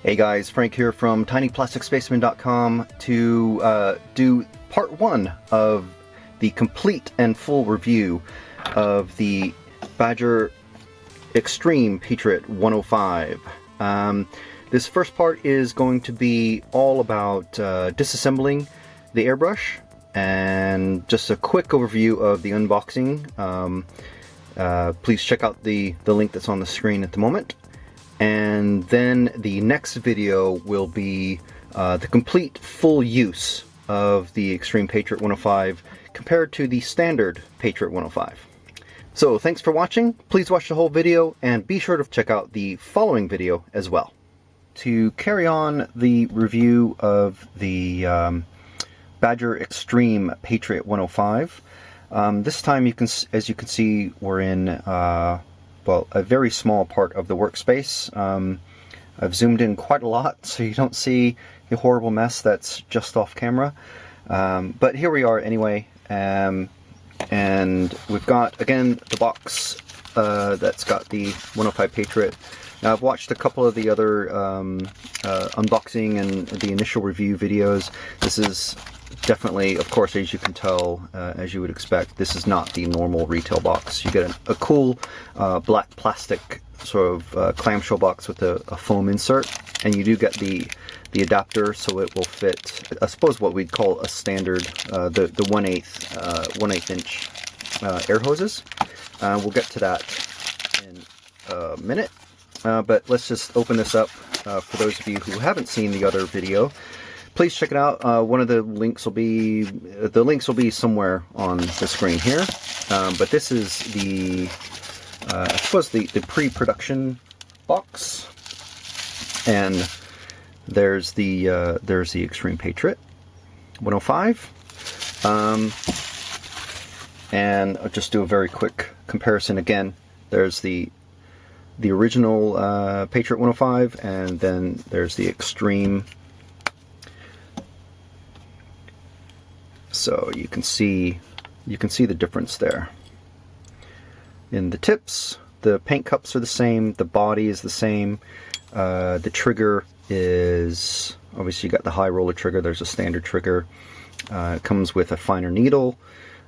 Hey guys, Frank here from tinyplasticspaceman.com to do part 1 of the complete and full review of the Badger Xtreme Patriot 105. This first part is going to be all about disassembling the airbrush and just a quick overview of the unboxing. Please check out the link that's on the screen at the moment. And then the next video will be the complete full use of the Xtreme Patriot 105 compared to the standard Patriot 105. So thanks for watching. Please watch the whole video and be sure to check out the following video as well. To carry on the review of the Badger Xtreme Patriot 105, this time as you can see, we're in well, a very small part of the workspace. I've zoomed in quite a lot so you don't see a horrible mess that's just off camera. But here we are anyway, and we've got, again, the box that's got the 105 Patriot. Now, I've watched a couple of the other unboxing and the initial review videos. This is definitely, of course, as you can tell, as you would expect, this is not the normal retail box. You get a cool black plastic sort of clamshell box with a foam insert, and you do get the adapter, so it will fit, I suppose, what we'd call a standard, the 1/8 inch air hoses. We'll get to that in a minute, but let's just open this up. For those of you who haven't seen the other video, please check it out. One of the links will be somewhere on the screen here. But this is the I suppose the pre-production box, and there's the Xtreme Patriot 105. And I'll just do a very quick comparison again. There's the original Patriot 105, and then there's the Xtreme. So you can see the difference there. In the tips, the paint cups are the same, the body is the same, the trigger is, obviously you got the high roller trigger, there's a standard trigger, it comes with a finer needle.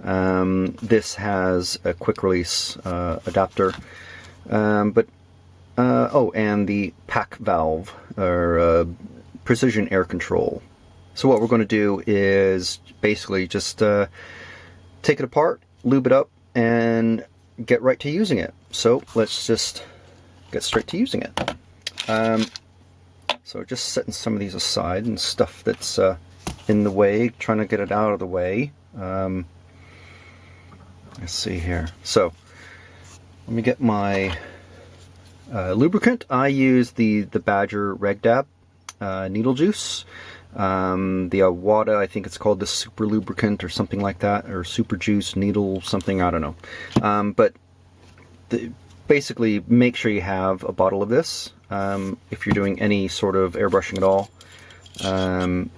This has a quick release adapter, oh, and the pack valve, or precision air control. So what we're going to do is basically just take it apart, lube it up, and get right to using it. So let's just get straight to using it. So just setting some of these aside and stuff that's in the way, trying to get it out of the way. Let's see here. So let me get my lubricant. I use the Badger Reg Dab needle juice. The Awada, I think it's called the Super Lubricant or something like that, or Super Juice Needle something, I don't know. But basically, make sure you have a bottle of this if you're doing any sort of airbrushing at all. And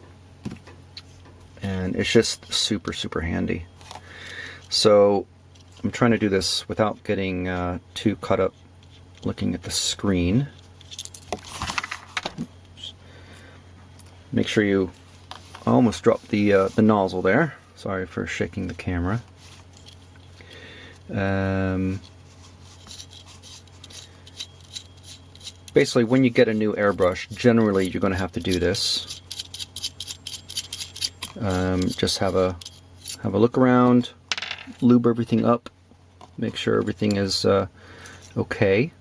it's just super handy. So I'm trying to do this without getting too caught up looking at the screen. Make sure you almost dropped the nozzle there. Sorry for shaking the camera. Basically, when you get a new airbrush, generally you're going to have to do this. Just have a look around, lube everything up, make sure everything is okay.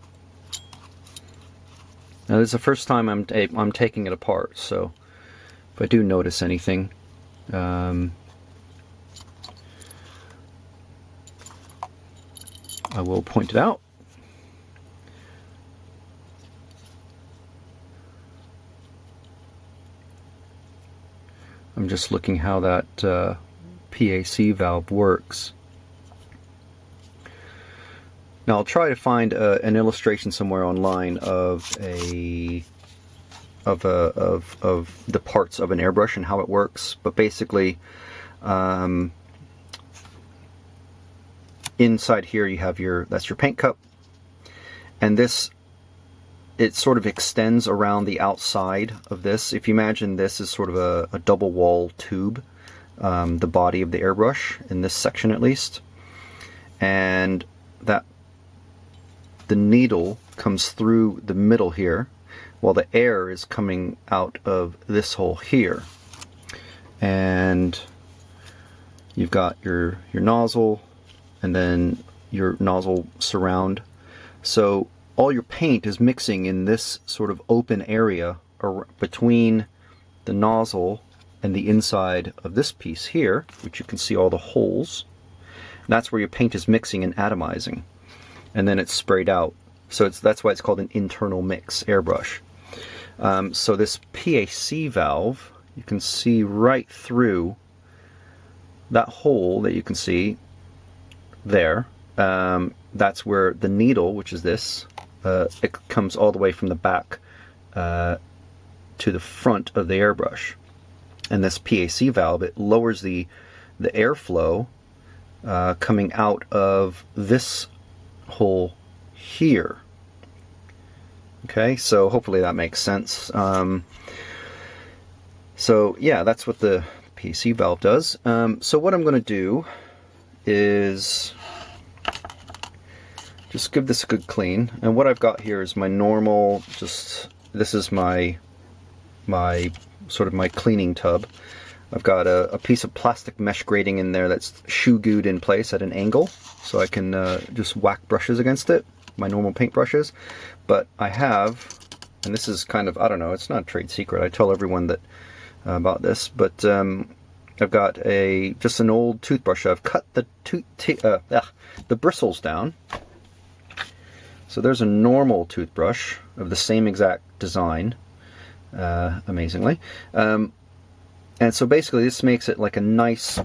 Now, this is the first time I'm taking it apart, so if I do notice anything, I will point it out. I'm just looking how that PAC valve works. Now I'll try to find an illustration somewhere online of the parts of an airbrush and how it works. But basically, inside here you have that's your paint cup, and this it sort of extends around the outside of this. If you imagine this is sort of a double wall tube, the body of the airbrush, in this section at least, and that the needle comes through the middle here, while the air is coming out of this hole here. And you've got your nozzle, and then your nozzle surround. So all your paint is mixing in this sort of open area between the nozzle and the inside of this piece here, which you can see all the holes. And that's where your paint is mixing and atomizing, and then it's sprayed out. So that's why it's called an internal mix airbrush. So this PAC valve, you can see right through that hole that you can see there. That's where the needle, which is this, it comes all the way from the back to the front of the airbrush. And this PAC valve, it lowers the airflow coming out of this hole here. Okay, so hopefully that makes sense. So yeah, that's what the PAC valve does. So what I'm going to do is just give this a good clean. And what I've got here is my normal, this is my sort of my cleaning tub. I've got a piece of plastic mesh grating in there that's shoe glued in place at an angle, so I can just whack brushes against it, my normal paint brushes. But I have, and this is kind of, I don't know, it's not a trade secret, I tell everyone that about this, but I've got just an old toothbrush. I've cut the bristles down. So there's a normal toothbrush of the same exact design, amazingly. And so basically this makes it like a nice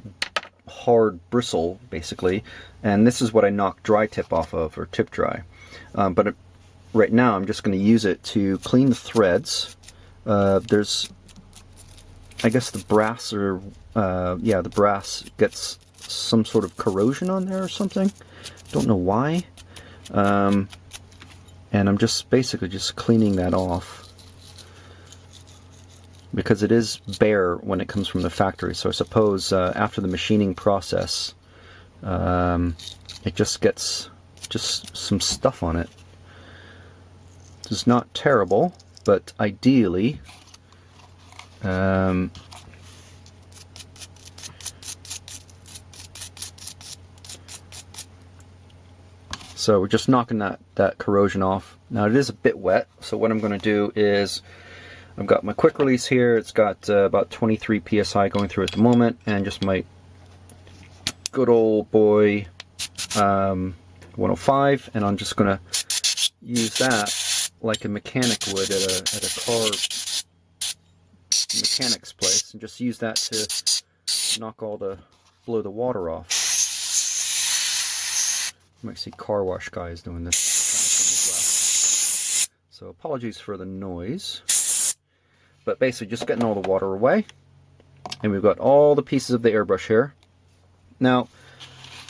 hard bristle, basically. And this is what I knock dry tip off of, or tip dry. But right now I'm just going to use it to clean the threads. There's, I guess the brass, or yeah, the brass gets some sort of corrosion on there or something. Don't know why. And I'm just basically just cleaning that off, because it is bare when it comes from the factory. So I suppose after the machining process, it just gets some stuff on it. It's not terrible, but ideally, so we're just knocking that corrosion off. Now it is a bit wet, so what I'm going to do is, I've got my quick release here. It's got about 23 psi going through at the moment, and just my good old boy 105, and I'm just going to use that like a mechanic would at a car mechanic's place, and just use that to blow the water off. You might see car wash guys doing this kind of thing as well. So apologies for the noise. But basically just getting all the water away. And we've got all the pieces of the airbrush here. Now,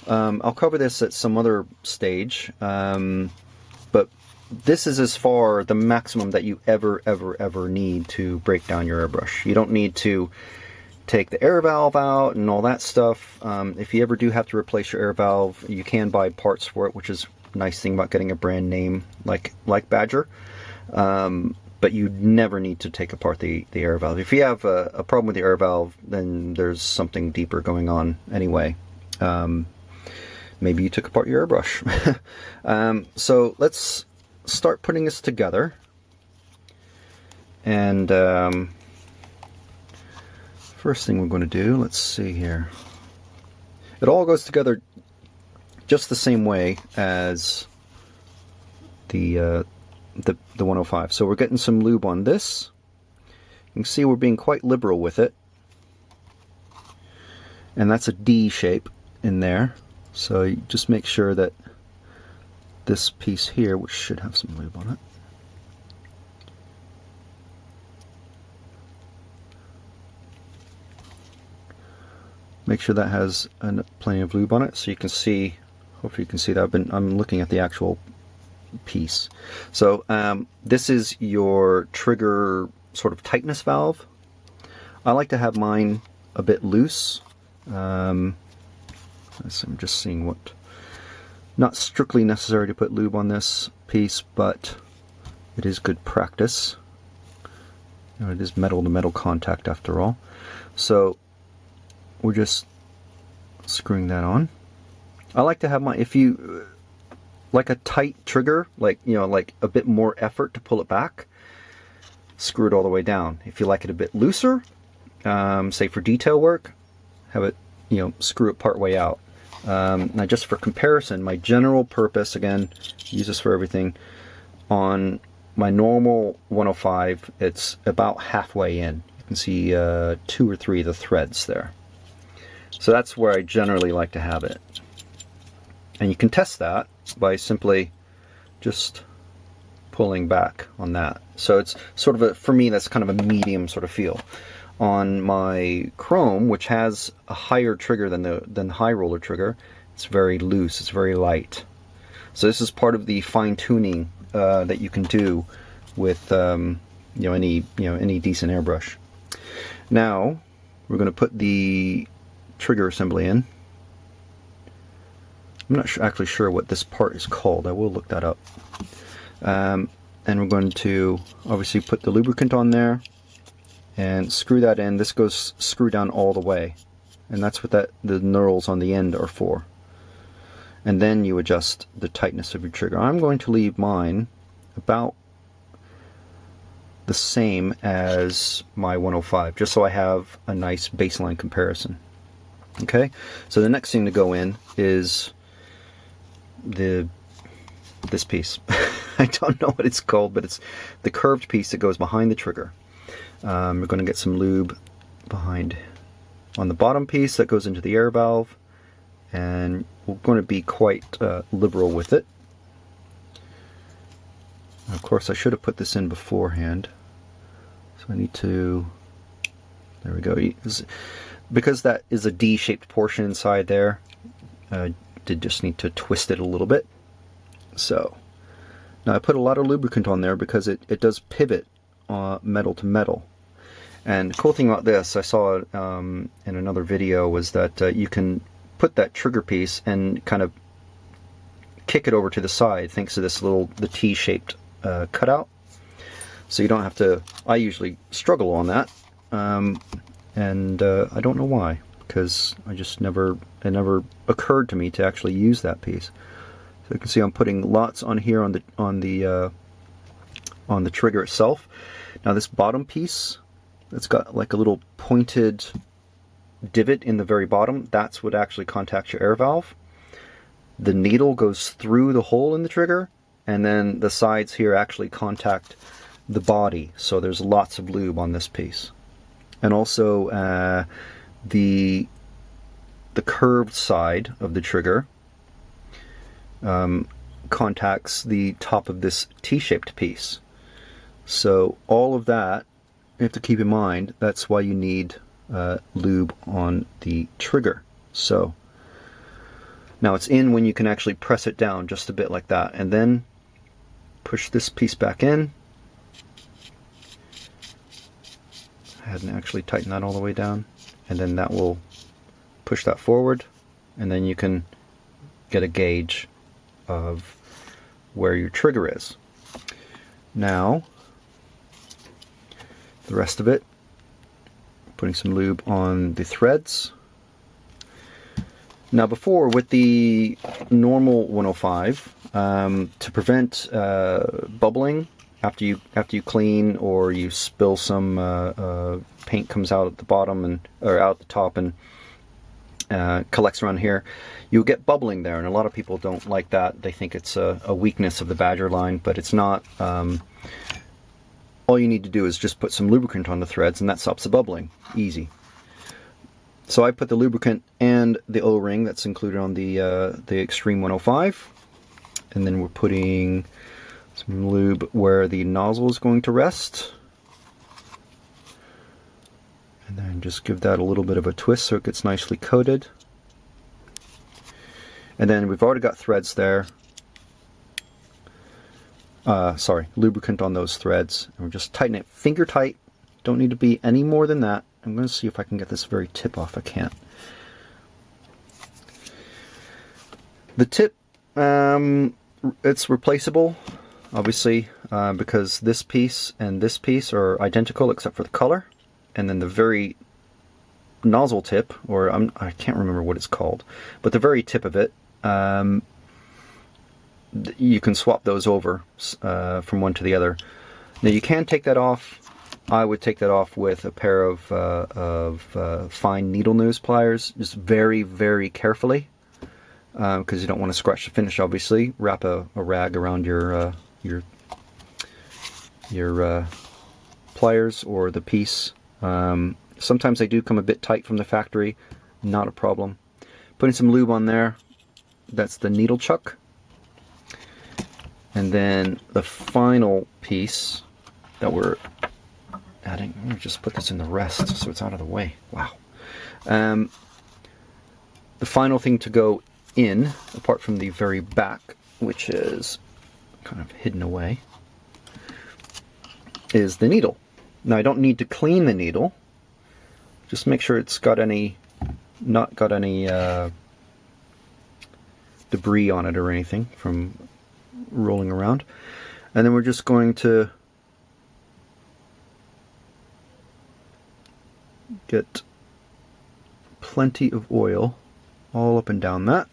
I'll cover this at some other stage. But this is as far the maximum that you ever need to break down your airbrush. You don't need to take the air valve out and all that stuff. If you ever do have to replace your air valve, you can buy parts for it, which is a nice thing about getting a brand name like Badger. But you never need to take apart the air valve. If you have a problem with the air valve, then there's something deeper going on anyway. Maybe you took apart your airbrush. So let's start putting this together. And first thing we're going to do, let's see here. It all goes together just the same way as the 105. So we're getting some lube on this. You can see we're being quite liberal with it. And that's a D shape in there. So you just make sure that this piece here, which should have some lube on it, make sure that has plenty of lube on it. So you can see, hopefully you can see that I'm looking at the actual piece. So this is your trigger sort of tightness valve. I like to have mine a bit loose. I'm just seeing what, not strictly necessary to put lube on this piece, but it is good practice. You know, it is metal to metal contact after all. So we're just screwing that on. I like to have my, if you like a tight trigger, like, you know, like a bit more effort to pull it back, screw it all the way down. If you like it a bit looser, say for detail work, have it, you know, screw it part way out. Now just for comparison, my general purpose, again, use this for everything, on my normal 105, it's about halfway in. You can see 2 or 3 of the threads there. So that's where I generally like to have it. And you can test that by simply just pulling back on that. So it's sort of a, for me, that's kind of a medium sort of feel. On my chrome, which has a higher trigger than the high roller trigger, it's very loose, it's very light. So this is part of the fine tuning that you can do with any decent airbrush. Now we're going to put the trigger assembly in. I'm not actually sure what this part is called. I will look that up. And we're going to obviously put the lubricant on there and screw that in. This goes screw down all the way, and that's what the knurls on the end are for. And then you adjust the tightness of your trigger. I'm going to leave mine about the same as my 105, just so I have a nice baseline comparison. Okay, so the next thing to go in is this piece. I don't know what it's called, but it's the curved piece that goes behind the trigger. We're going to get some lube behind on the bottom piece that goes into the air valve, and we're going to be quite liberal with it. Of course, I should have put this in beforehand, so I need to, there we go. Because that is a D-shaped portion inside there, I did just need to twist it a little bit. So now I put a lot of lubricant on there because it does pivot metal to metal. And the cool thing about this, I saw in another video, was that you can put that trigger piece and kind of kick it over to the side thanks to this the T-shaped cutout. So you don't have to, I usually struggle on that, and I don't know why, because it never occurred to me to actually use that piece. So you can see I'm putting lots on here on the trigger itself. Now this bottom piece, it's got like a little pointed divot in the very bottom. That's what actually contacts your air valve. The needle goes through the hole in the trigger, and then the sides here actually contact the body. So there's lots of lube on this piece. And also the curved side of the trigger contacts the top of this T-shaped piece. So all of that you have to keep in mind. That's why you need lube on the trigger. So now it's in when you can actually press it down just a bit like that, and then push this piece back in. I hadn't actually tightened that all the way down, and then that will push that forward, and then you can get a gauge of where your trigger is. Now the rest of it, putting some lube on the threads. Now before, with the normal 105, to prevent bubbling after you clean, or you spill some paint comes out at the bottom or out the top and collects around here, you'll get bubbling there, and a lot of people don't like that. They think it's a weakness of the Badger line, but it's not. All you need to do is just put some lubricant on the threads, and that stops the bubbling. Easy. So I put the lubricant and the O-ring that's included on the Xtreme 105, and then we're putting some lube where the nozzle is going to rest, and then just give that a little bit of a twist so it gets nicely coated. And then we've already got threads there, lubricant on those threads. And we're just tightening it finger tight. Don't need to be any more than that. I'm going to see if I can get this very tip off. I can't. The tip, it's replaceable, obviously, because this piece and this piece are identical except for the color. And then the very nozzle tip, or I can't remember what it's called, but the very tip of it, you can swap those over from one to the other. Now you can take that off. I would take that off with a pair of fine needle nose pliers, just very, very carefully, because you don't want to scratch the finish. Obviously, wrap a rag around your pliers or the piece. Sometimes they do come a bit tight from the factory, not a problem. Putting some lube on there. That's the needle chuck. And then the final piece that we're adding, let me just put this in the rest so it's out of the way. Wow. The final thing to go in, apart from the very back, which is kind of hidden away, is the needle. Now I don't need to clean the needle. Just make sure it's got not got any debris on it or anything from rolling around. And then we're just going to get plenty of oil all up and down that.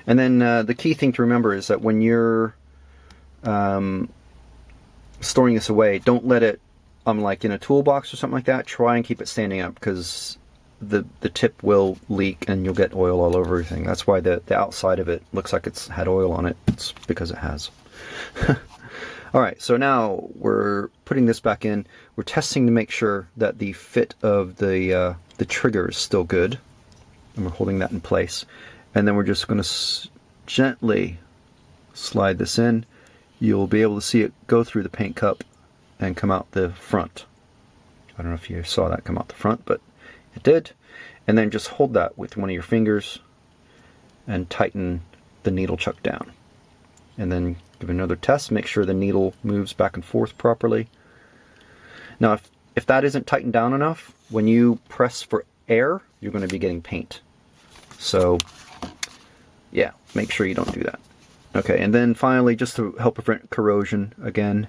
And then the key thing to remember is that when you're storing this away, don't let it, like in a toolbox or something like that, try and keep it standing up, because the tip will leak and you'll get oil all over everything. That's why the outside of it looks like it's had oil on it. It's because it has. Alright, so now we're putting this back in. We're testing to make sure that the fit of the trigger is still good. And we're holding that in place. And then we're just going to gently slide this in. You'll be able to see it go through the paint cup and come out the front. I don't know if you saw that come out the front, but it did. And then just hold that with one of your fingers and tighten the needle chuck down. And then give it another test, make sure the needle moves back and forth properly. Now if that isn't tightened down enough, when you press for air, you're going to be getting paint. So yeah, make sure you don't do that. Okay, and then finally, just to help prevent corrosion, again,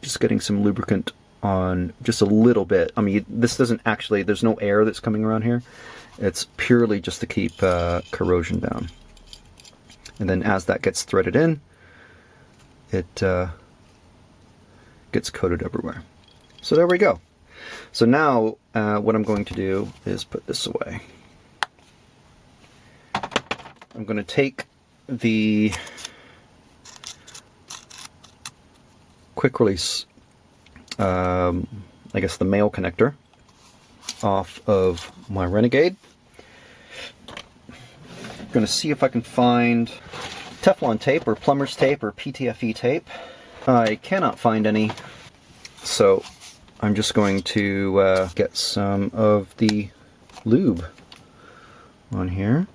just getting some lubricant on just a little bit. I mean, this doesn't actually, there's no air that's coming around here. It's purely just to keep corrosion down. And then as that gets threaded in, it gets coated everywhere. So there we go. So now what I'm going to do is put this away. I'm going to take the quick release, I guess the male connector, off of my Renegade. I'm going to see if I can find Teflon tape or plumber's tape or PTFE tape. I cannot find any, so I'm just going to get some of the lube on here.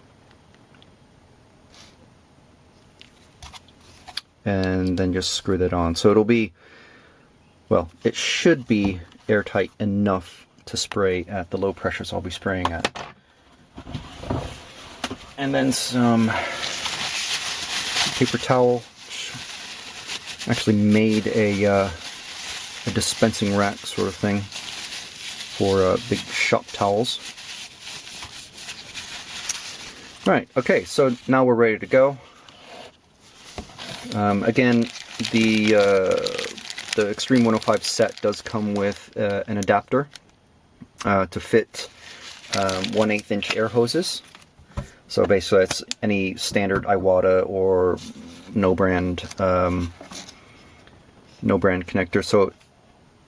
And then just screw that on. So it'll be, well, it should be airtight enough to spray at the low pressures I'll be spraying at. And then some paper towel. Actually made a dispensing rack sort of thing for big shop towels. Right, okay, so now we're ready to go. Again, the Xtreme 105 set does come with an adapter to fit 1/8 inch air hoses. So basically it's any standard Iwata or no brand connector. So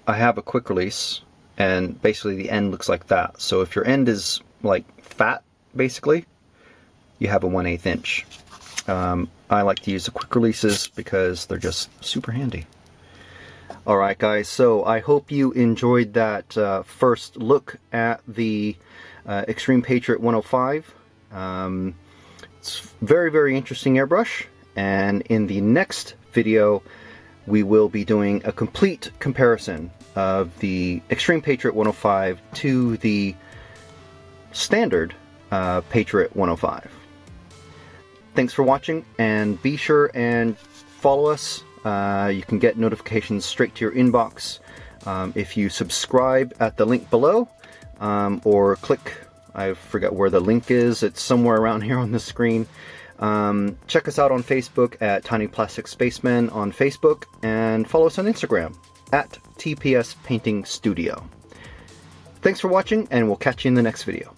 I have a quick release, and basically the end looks like that. So if your end is like fat, basically, you have a 1/8 inch. I like to use the quick releases because they're just super handy. Alright guys, so I hope you enjoyed that first look at the Xtreme Patriot 105. It's very, very interesting airbrush, and in the next video, we will be doing a complete comparison of the Xtreme Patriot 105 to the standard Patriot 105. Thanks for watching, and be sure and follow us. You can get notifications straight to your inbox if you subscribe at the link below, or click, I forget where the link is, it's somewhere around here on the screen. Check us out on Facebook at Tiny Plastic Spacemen on Facebook, and follow us on Instagram at TPS Painting Studio. Thanks for watching, and we'll catch you in the next video.